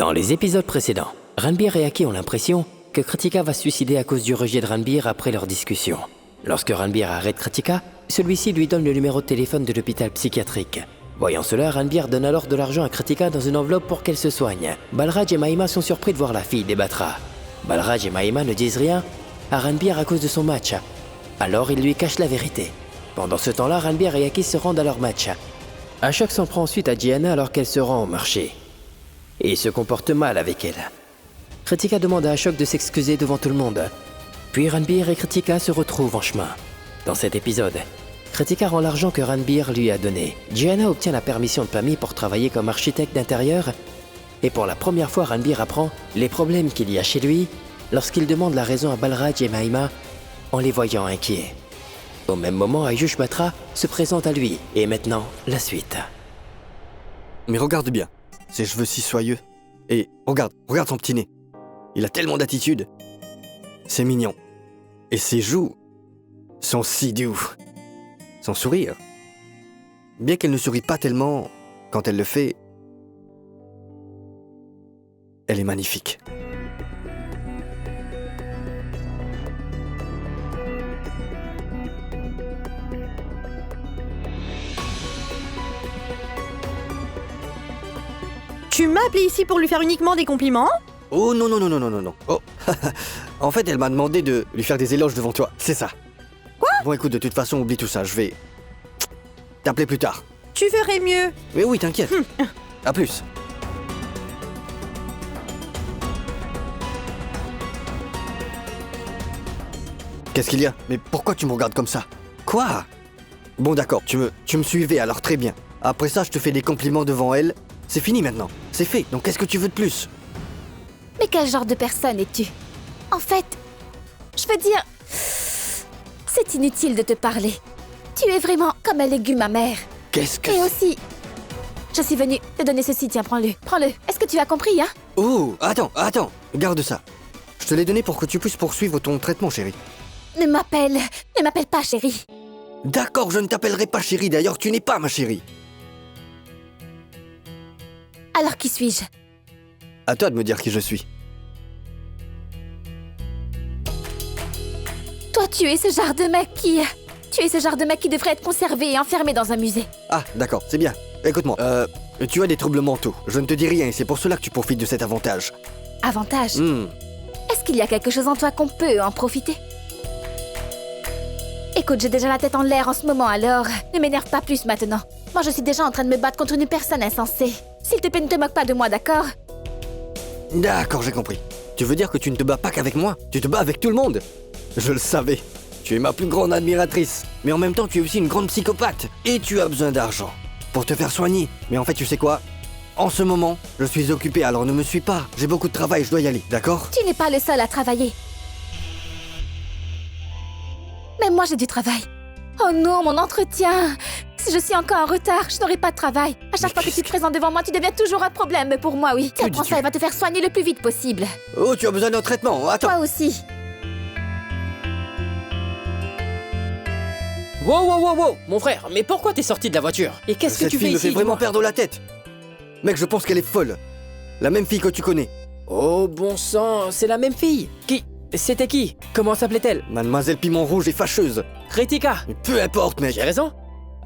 Dans les épisodes précédents, Ranbir et Aki ont l'impression que Kritika va se suicider à cause du rejet de Ranbir après leur discussion. Lorsque Ranbir arrête Kritika, celui-ci lui donne le numéro de téléphone de l'hôpital psychiatrique. Voyant cela, Ranbir donne alors de l'argent à Kritika dans une enveloppe pour qu'elle se soigne. Balraj et Mahima sont surpris de voir la fille des Batra. Balraj et Mahima ne disent rien à Ranbir à cause de son match. Alors ils lui cachent la vérité. Pendant ce temps-là, Ranbir et Aki se rendent à leur match. Ashok s'en prend ensuite à Gianna alors qu'elle se rend au marché. Et il se comporte mal avec elle. Kritika demande à Ashok de s'excuser devant tout le monde. Puis Ranbir et Kritika se retrouvent en chemin. Dans cet épisode, Kritika rend l'argent que Ranbir lui a donné. Gianna obtient la permission de Pami pour travailler comme architecte d'intérieur. Et pour la première fois, Ranbir apprend les problèmes qu'il y a chez lui lorsqu'il demande la raison à Balraj et Mahima en les voyant inquiets. Au même moment, Ayush Batra se présente à lui. Et maintenant, la suite. Mais regarde bien, ses cheveux si soyeux. Et regarde son petit nez. Il a tellement d'attitude. C'est mignon. Et ses joues sont si doux. Son sourire. Bien qu'elle ne sourit pas tellement, quand elle le fait, elle est magnifique. Tu m'as appelé ici pour lui faire uniquement des compliments? Oh non. Oh, en fait, elle m'a demandé de lui faire des éloges devant toi, c'est ça. Quoi? Bon écoute, de toute façon, oublie tout ça, je vais t'appeler plus tard. Tu ferais mieux. Mais oui, t'inquiète. À plus. Qu'est-ce qu'il y a? Mais pourquoi tu me regardes comme ça? Quoi? Bon d'accord, tu me suivais, alors très bien. Après ça, je te fais des compliments devant elle. C'est fini maintenant, c'est fait, donc qu'est-ce que tu veux de plus? Mais quel genre de personne es-tu? En fait, je veux dire... C'est inutile de te parler. Tu es vraiment comme un légume amer. Qu'est-ce que... Et aussi... Je suis venue te donner ceci, tiens, prends-le. Prends-le. Est-ce que tu as compris, hein? Oh, attends, garde ça. Je te l'ai donné pour que tu puisses poursuivre ton traitement, chérie. Ne m'appelle pas chérie. D'accord, je ne t'appellerai pas chérie, d'ailleurs tu n'es pas ma chérie. Alors qui suis-je? À toi de me dire qui je suis. Toi, tu es ce genre de mec qui... Tu es ce genre de mec qui devrait être conservé et enfermé dans un musée. Ah, d'accord, c'est bien. Écoute-moi, tu as des troubles mentaux. Je ne te dis rien et c'est pour cela que tu profites de cet avantage. Avantage? Est-ce qu'il y a quelque chose en toi qu'on peut en profiter? Écoute, j'ai déjà la tête en l'air en ce moment, alors ne m'énerve pas plus maintenant. Moi, je suis déjà en train de me battre contre une personne insensée. S'il te plaît, ne te moque pas de moi, d'accord? D'accord, j'ai compris. Tu veux dire que tu ne te bats pas qu'avec moi? Tu te bats avec tout le monde? Je le savais. Tu es ma plus grande admiratrice. Mais en même temps, tu es aussi une grande psychopathe. Et tu as besoin d'argent pour te faire soigner. Mais en fait, tu sais quoi? En ce moment, je suis occupé, alors ne me suis pas. J'ai beaucoup de travail, je dois y aller, d'accord? Tu n'es pas le seul à travailler. Même moi, j'ai du travail. Oh non, mon entretien! Si je suis encore en retard, je n'aurai pas de travail. À chaque fois que tu te présentes devant moi, tu deviens toujours un problème pour moi, oui. Tiens, prends ça, elle va te faire soigner le plus vite possible. Oh, tu as besoin d'un traitement, attends. Toi aussi. Wow, mon frère, mais pourquoi t'es sorti de la voiture? Et qu'est-ce que tu fais ici? Cette fille me fait vraiment perdre la tête. Mec, je pense qu'elle est folle. La même fille que tu connais. Oh bon sang, c'est la même fille. Qui? C'était qui? Comment s'appelait-elle? Mademoiselle Piment Rouge est fâcheuse. Kritika. Mais peu importe, mec. J'ai raison?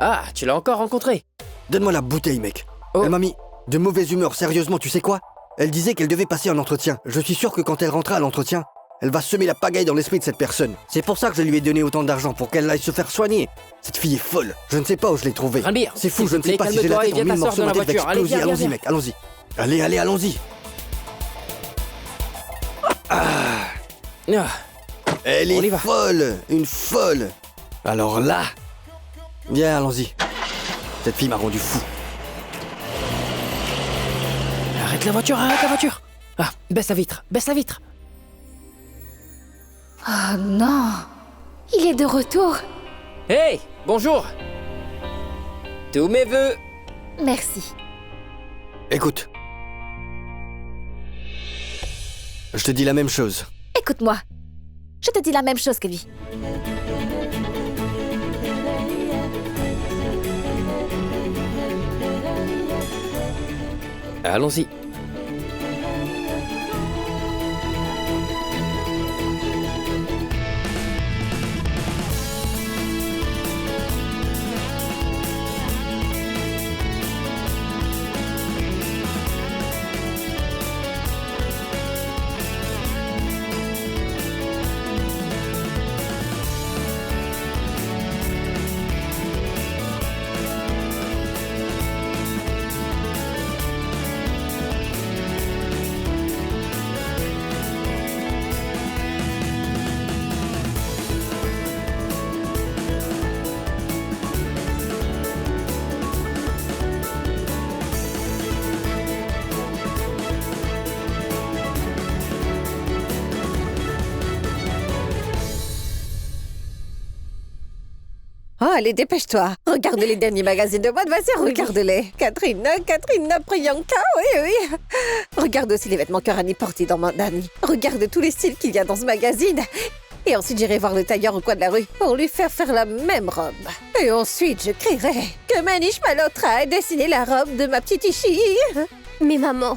Ah, tu l'as encore rencontrée? Donne-moi la bouteille, mec. Oh. Elle m'a mis de mauvaise humeur, sérieusement, tu sais quoi? Elle disait qu'elle devait passer un entretien. Je suis sûr que quand elle rentrera à l'entretien, elle va semer la pagaille dans l'esprit de cette personne. C'est pour ça que je lui ai donné autant d'argent, pour qu'elle aille se faire soigner. Cette fille est folle. Je ne sais pas où je l'ai trouvée. Ranbir, c'est fou, s'il je ne te plaît, sais pas si j'ai la calme-toi et tête en viens mille t'asseoir morceaux, dans ma la tête va voiture. Allez, exploser. viens, Allons-y, viens. mec, allons-y. Allez, allons-y. Ah, Elle On y est va. folle, une folle. Alors là... Viens, allons-y. Cette fille m'a rendu fou. arrête la voiture. Ah, baisse la vitre. Oh non. Il est de retour. Hey, bonjour. Tous mes vœux. Merci. Écoute. Je te dis la même chose. Écoute-moi. Je te dis la même chose que lui. Allons-y. allez, dépêche-toi. Regarde les derniers magazines de mode, vas-y, regarde-les. Katrina, Priyanka, oui. Regarde aussi les vêtements que Rani portait dans Mandani. Regarde tous les styles qu'il y a dans ce magazine. Et ensuite, j'irai voir le tailleur au coin de la rue pour lui faire la même robe. Et ensuite, je crierai que Manish Malhotra ait dessiné la robe de ma petite Ishi. Mais maman,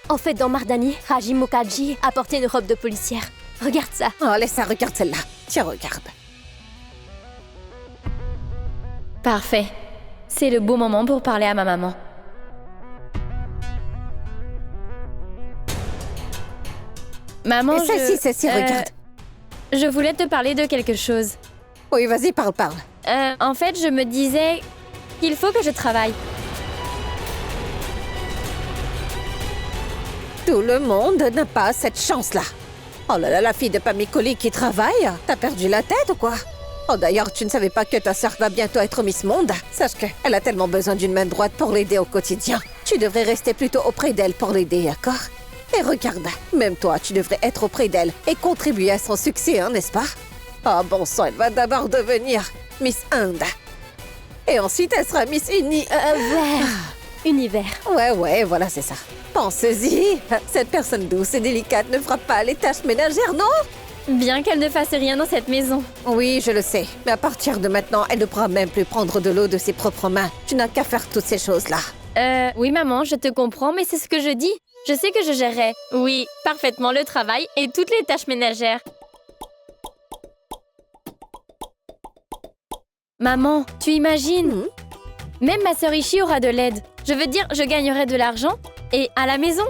en fait, dans Mardani, Raji Mukherjee a porté une robe de policière. Regarde ça. Oh, laisse ça, regarde celle-là. Tiens, regarde. Parfait. C'est le beau moment pour parler à ma maman. Maman, Et celle-ci, regarde. Je voulais te parler de quelque chose. Oui, vas-y, parle. En fait, je me disais qu'il faut que je travaille. Tout le monde n'a pas cette chance-là. Oh là là, la fille de Pamikoli qui travaille, t'as perdu la tête ou quoi? Oh d'ailleurs, tu ne savais pas que ta sœur va bientôt être Miss Monde? Sache qu'elle a tellement besoin d'une main droite pour l'aider au quotidien. Tu devrais rester plutôt auprès d'elle pour l'aider, d'accord? Et regarde, même toi, tu devrais être auprès d'elle et contribuer à son succès, hein, n'est-ce pas? Oh bon sang, elle va d'abord devenir Miss Inde. Et ensuite, elle sera Miss Univers. Ouais, voilà, c'est ça. Pensez-y, cette personne douce et délicate ne fera pas les tâches ménagères, non? Bien qu'elle ne fasse rien dans cette maison. Oui, je le sais. Mais à partir de maintenant, elle ne pourra même plus prendre de l'eau de ses propres mains. Tu n'as qu'à faire toutes ces choses-là. Oui maman, je te comprends, mais c'est ce que je dis. Je sais que je gérerai, oui, parfaitement le travail et toutes les tâches ménagères. Maman, tu imagines? Même ma sœur Ishi aura de l'aide. Je veux dire, je gagnerai de l'argent et à la maison.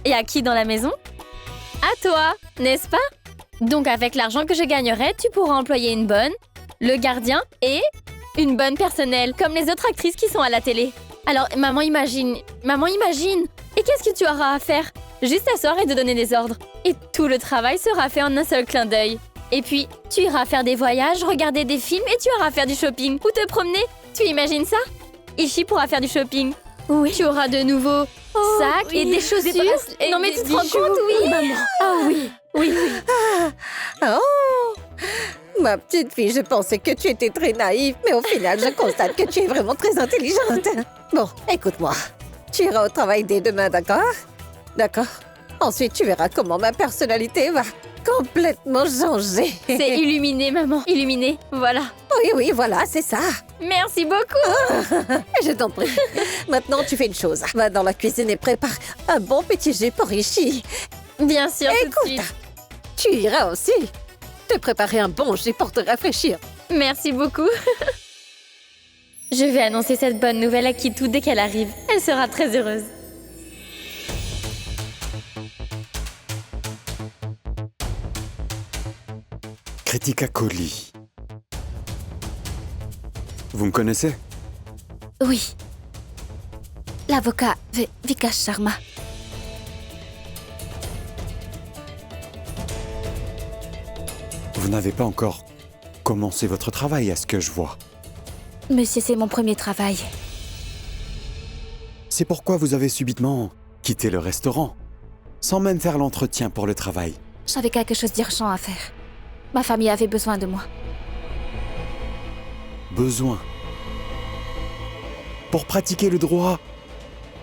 Et à qui dans la maison? À toi, n'est-ce pas? Donc avec l'argent que je gagnerai, tu pourras employer une bonne, le gardien et une bonne personnelle, comme les autres actrices qui sont à la télé. Alors, maman, imagine. Et qu'est-ce que tu auras à faire? Juste t'asseoir et de donner des ordres. Et tout le travail sera fait en un seul clin d'œil. Et puis, tu iras faire des voyages, regarder des films et tu iras faire du shopping ou te promener. Tu imagines ça? Ishi pourra faire du shopping. Oui. Tu auras de nouveaux sacs et des chaussures. Non mais tu te rends compte, oui, maman. Ah oui. Oh! Ma petite fille, je pensais que tu étais très naïve, mais au final, je constate que tu es vraiment très intelligente. Bon, écoute-moi. Tu iras au travail dès demain, d'accord? D'accord. Ensuite, tu verras comment ma personnalité va complètement changer. C'est illuminé, maman. Illuminé, voilà. Oui, voilà, c'est ça. Merci beaucoup. Je t'en prie. Maintenant, tu fais une chose. Va dans la cuisine et prépare un bon petit jus pour Ishi. Bien sûr, tout de Écoute, suite. tu iras aussi te préparer un bon jus pour te rafraîchir. Merci beaucoup. Je vais annoncer cette bonne nouvelle à Kitu dès qu'elle arrive. Elle sera très heureuse. Kritika Kohli. Vous me connaissez? Oui. L'avocat Vikas Sharma. Vous n'avez pas encore commencé votre travail, à ce que je vois. Monsieur, c'est mon premier travail. C'est pourquoi vous avez subitement quitté le restaurant, sans même faire l'entretien pour le travail. J'avais quelque chose d'urgent à faire. Ma famille avait besoin de moi. Besoin. Pour pratiquer le droit,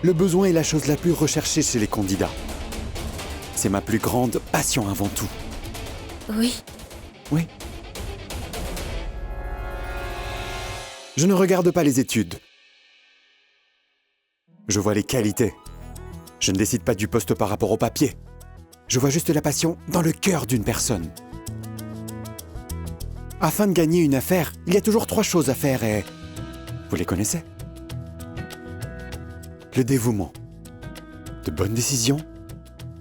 le besoin est la chose la plus recherchée chez les candidats. C'est ma plus grande passion avant tout. Oui. Oui. Je ne regarde pas les études. Je vois les qualités. Je ne décide pas du poste par rapport au papier. Je vois juste la passion dans le cœur d'une personne. Afin de gagner une affaire, il y a toujours 3 choses à faire et... Vous les connaissez? Le dévouement, de bonnes décisions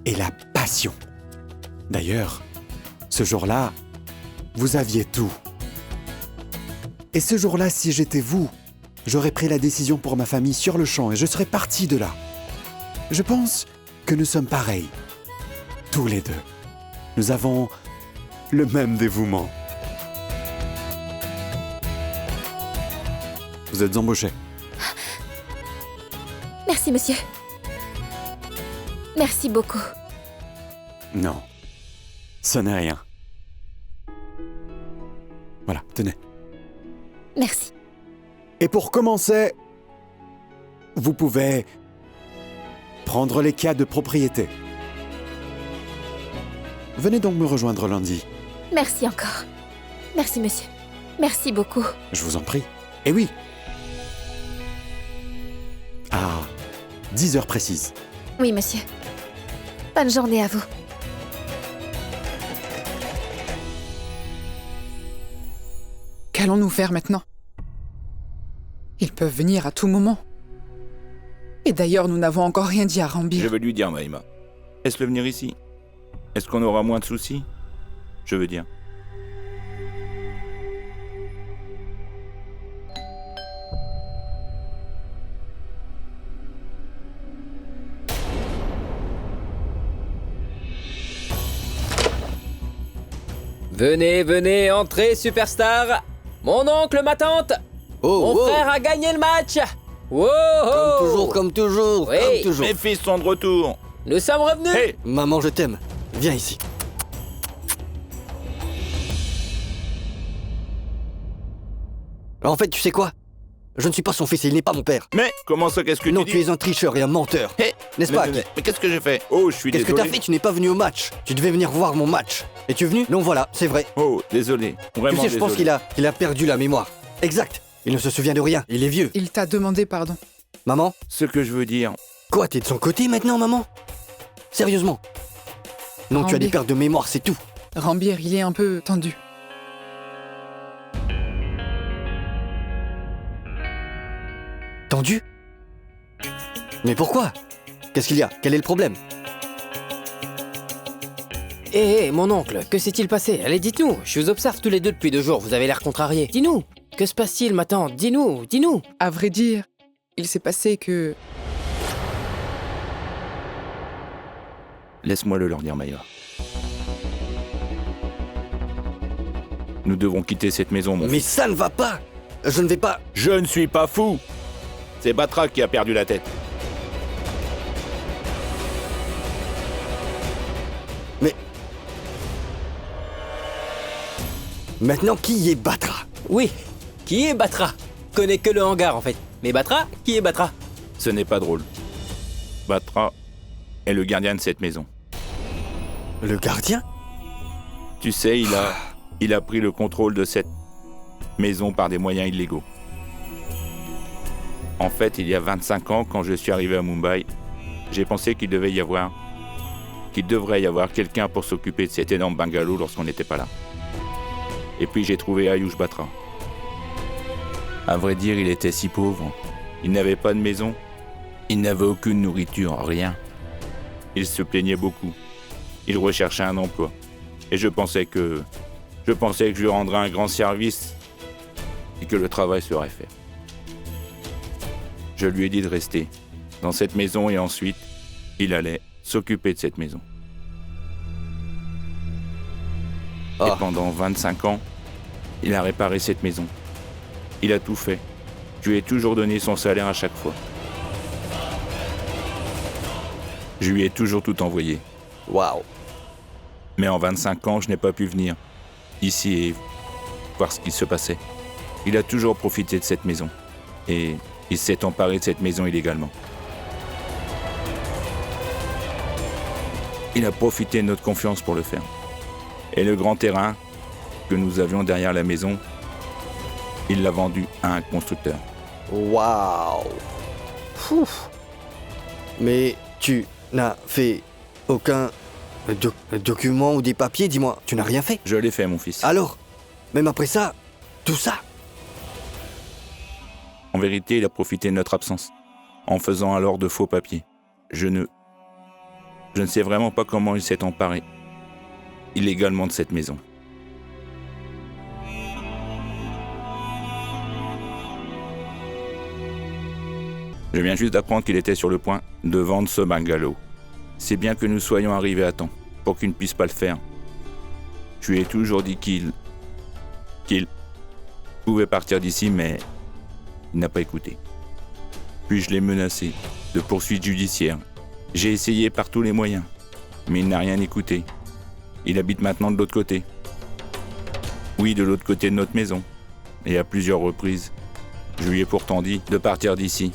et la passion. D'ailleurs, ce jour-là, vous aviez tout. Et ce jour-là, si j'étais vous, j'aurais pris la décision pour ma famille sur le champ et je serais parti de là. Je pense que nous sommes pareils. Tous les deux. Nous avons le même dévouement. Vous êtes embauché. Merci, monsieur. Merci beaucoup. Non, ce n'est rien. Voilà, tenez. Merci. Et pour commencer, vous pouvez prendre les cas de propriété. Venez donc me rejoindre lundi. Merci encore. Merci, monsieur. Merci beaucoup. Je vous en prie. Et oui. À 10 heures précises. Oui, monsieur. Bonne journée à vous. Qu'allons-nous faire maintenant? Ils peuvent venir à tout moment. Et d'ailleurs, nous n'avons encore rien dit à Rambir. Je veux lui dire, Maïma. Laisse-le venir ici. Est-ce qu'on aura moins de soucis? Je veux dire. Venez, venez, entrez, superstar. Mon oncle, ma tante. Oh, Mon frère a gagné le match. Wow, Comme toujours, Oui. comme toujours. Mes fils sont de retour. Nous sommes revenus. Hé, Maman, je t'aime. Viens ici. En fait, tu sais quoi? Je ne suis pas son fils et il n'est pas mon père. mais comment ça, qu'est-ce que Non, tu tu dis? es un tricheur et un menteur. Hé, N'est-ce pas, mais qu'est-ce que j'ai fait? Oh, je suis Qu'est-ce que désolé. t'as fait? Tu n'es pas venu au match. Tu devais venir voir mon match. Et tu es venu? Non, voilà, c'est vrai. Oh, désolé. Vraiment Tu sais, je pense désolé. qu'il a perdu la mémoire. Exact. Il ne se souvient de rien. Il est vieux. Il t'a demandé pardon. Maman? Ce que je veux dire, Quoi, t'es de son côté maintenant, maman? Sérieusement? Non, tu as des Rambir. pertes de mémoire, c'est tout. Rambir, il est un peu tendu. Tendu? Mais pourquoi? Qu'est-ce qu'il y a? Quel est le problème? Hé, mon oncle, que s'est-il passé? Allez, dites-nous. Je vous observe tous les deux depuis 2 jours. Vous avez l'air contrariés. Dis-nous. Que se passe-t-il, ma tante? Dis-nous, dis-nous. À vrai dire, il s'est passé que... laisse-moi le leur dire, Maïma. Nous devons quitter cette maison, mon Mais fils. ça ne va pas! Je ne vais pas... Je ne suis pas fou. C'est Batra qui a perdu la tête. Mais... Maintenant, qui est Batra? Oui. Qui est Batra? Connais que le hangar, en fait. Mais Batra? Qui est Batra? Ce n'est pas drôle. Batra est le gardien de cette maison. Le gardien? Tu sais, il a pris le contrôle de cette maison par des moyens illégaux. En fait, il y a 25 ans, quand je suis arrivé à Mumbai, j'ai pensé qu'il devrait y avoir quelqu'un pour s'occuper de cet énorme bungalow lorsqu'on n'était pas là. Et puis j'ai trouvé Ayush Batra. À vrai dire, il était si pauvre. Il n'avait pas de maison. Il n'avait aucune nourriture, rien. Il se plaignait beaucoup. Il recherchait un emploi. Et je pensais que je lui rendrais un grand service et que le travail serait fait. Je lui ai dit de rester dans cette maison et ensuite, il allait s'occuper de cette maison. Et Ah. pendant 25 ans, il a réparé cette maison. Il a tout fait. Je lui ai toujours donné son salaire à chaque fois. Je lui ai toujours tout envoyé. Waouh! Mais en 25 ans, je n'ai pas pu venir ici et voir ce qui se passait. Il a toujours profité de cette maison. Et il s'est emparé de cette maison illégalement. Il a profité de notre confiance pour le faire. Et le grand terrain que nous avions derrière la maison, il l'a vendu à un constructeur. Waouh! Pouf! Mais tu n'as fait aucun document ou des papiers, dis-moi, tu n'as rien fait? Je l'ai fait, mon fils. Alors, même après ça, tout ça? En vérité, il a profité de notre absence, en faisant alors de faux papiers. Je ne sais vraiment pas comment il s'est emparé illégalement de cette maison. Je viens juste d'apprendre qu'il était sur le point de vendre ce bungalow. C'est bien que nous soyons arrivés à temps, pour qu'il ne puisse pas le faire. Je lui ai toujours dit qu'il pouvait partir d'ici, mais il n'a pas écouté. Puis je l'ai menacé de poursuites judiciaires. J'ai essayé par tous les moyens, mais il n'a rien écouté. Il habite maintenant de l'autre côté. Oui, de l'autre côté de notre maison. et à plusieurs reprises. Je lui ai pourtant dit de partir d'ici.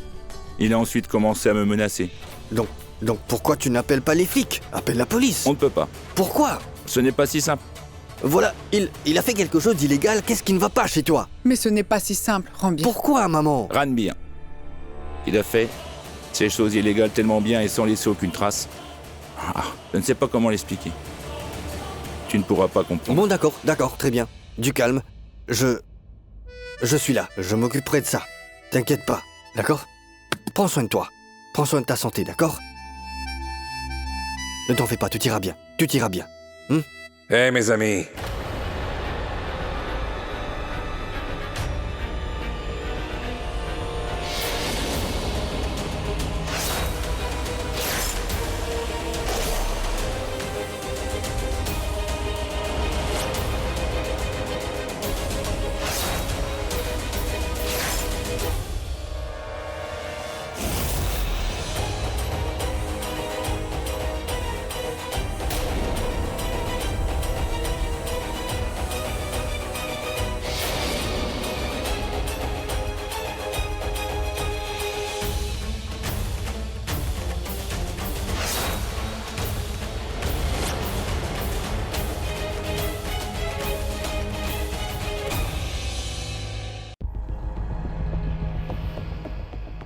Il a ensuite commencé à me menacer. Donc pourquoi tu n'appelles pas les flics? Appelle la police. On ne peut pas. Pourquoi? Ce n'est pas si simple. Voilà, il a fait quelque chose d'illégal, qu'est-ce qui ne va pas chez toi? Mais ce n'est pas si simple, Ranbir. Pourquoi, maman? Ranbir. Il a fait ces choses illégales tellement bien et sans laisser aucune trace. Je ne sais pas comment l'expliquer. Tu ne pourras pas comprendre. Bon, d'accord, très bien. Du calme. Je suis là, je m'occuperai de ça. T'inquiète pas, d'accord? Prends soin de toi. Prends soin de ta santé, d'accord? Ne t'en fais pas, tu t'iras bien. Hé, mes amis.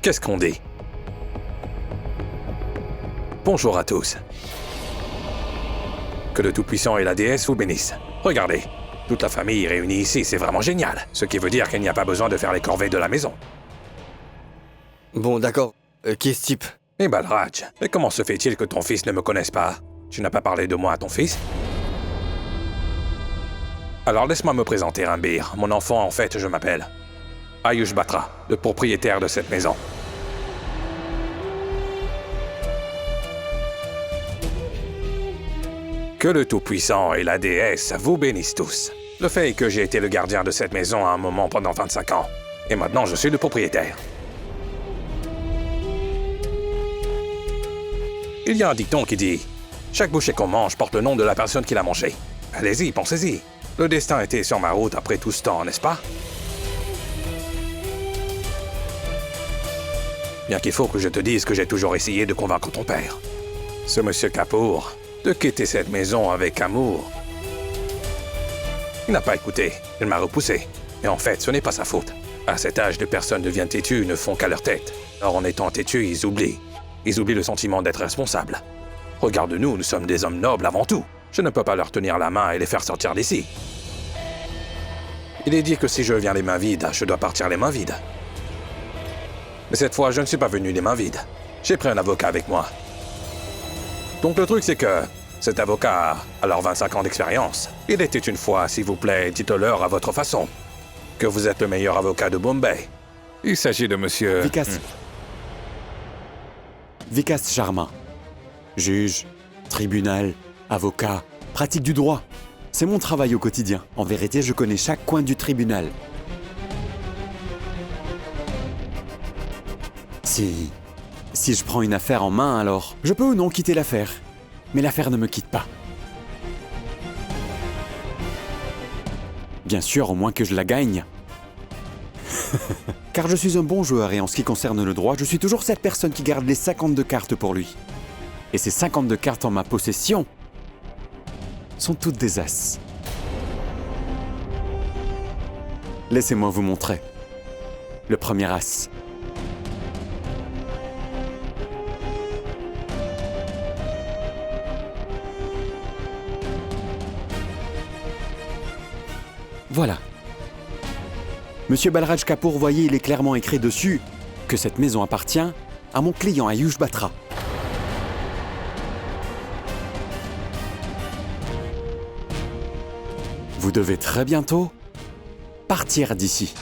Qu'est-ce qu'on dit? Bonjour à tous. Que le Tout-Puissant et la déesse vous bénissent. Regardez, toute la famille est réunie ici, c'est vraiment génial. Ce qui veut dire qu'il n'y a pas besoin de faire les corvées de la maison. Bon, d'accord. Qui est ce type? Eh Balraj, mais comment se fait-il que ton fils ne me connaisse pas? Tu n'as pas parlé de moi à ton fils? Alors laisse-moi me présenter, Ranbir. Mon enfant, en fait, je m'appelle Ayush Batra, le propriétaire de cette maison. Que le Tout-Puissant et la déesse vous bénissent tous. Le fait est que j'ai été le gardien de cette maison à un moment pendant 25 ans. Et maintenant, je suis le propriétaire. Il y a un dicton qui dit « Chaque bouchée qu'on mange porte le nom de la personne qui l'a mangé ». Allez-y, pensez-y. Le destin était sur ma route après tout ce temps, n'est-ce pas? Bien qu'il faut que je te dise que j'ai toujours essayé de convaincre ton père. Ce monsieur Kapoor, de quitter cette maison avec amour. Il n'a pas écouté, il m'a repoussé. Et en fait, ce n'est pas sa faute. À cet âge, les personnes deviennent têtues, ne font qu'à leur tête. Or, en étant têtues, ils oublient. Ils oublient le sentiment d'être responsables. Regarde-nous, nous sommes des hommes nobles avant tout. Je ne peux pas leur tenir la main et les faire sortir d'ici. Il est dit que si je viens les mains vides, je dois partir les mains vides. Mais cette fois, je ne suis pas venu les mains vides. J'ai pris un avocat avec moi. Donc le truc, c'est que cet avocat a alors 25 ans d'expérience. Il était une fois, s'il vous plaît, dites-leur à votre façon, que vous êtes le meilleur avocat de Bombay. Il s'agit de monsieur... Vikas Sharma. Juge, tribunal, avocat, pratique du droit. C'est mon travail au quotidien. En vérité, je connais chaque coin du tribunal. Si je prends une affaire en main, alors, je peux ou non quitter l'affaire. Mais l'affaire ne me quitte pas. Bien sûr, au moins que je la gagne. Car je suis un bon joueur et en ce qui concerne le droit, je suis toujours cette personne qui garde les 52 cartes pour lui. Et ces 52 cartes en ma possession sont toutes des as. Laissez-moi vous montrer. Le premier as. Voilà. Monsieur Balraj Kapoor, voyez, il est clairement écrit dessus que cette maison appartient à mon client Ayush Batra. Vous devez très bientôt partir d'ici.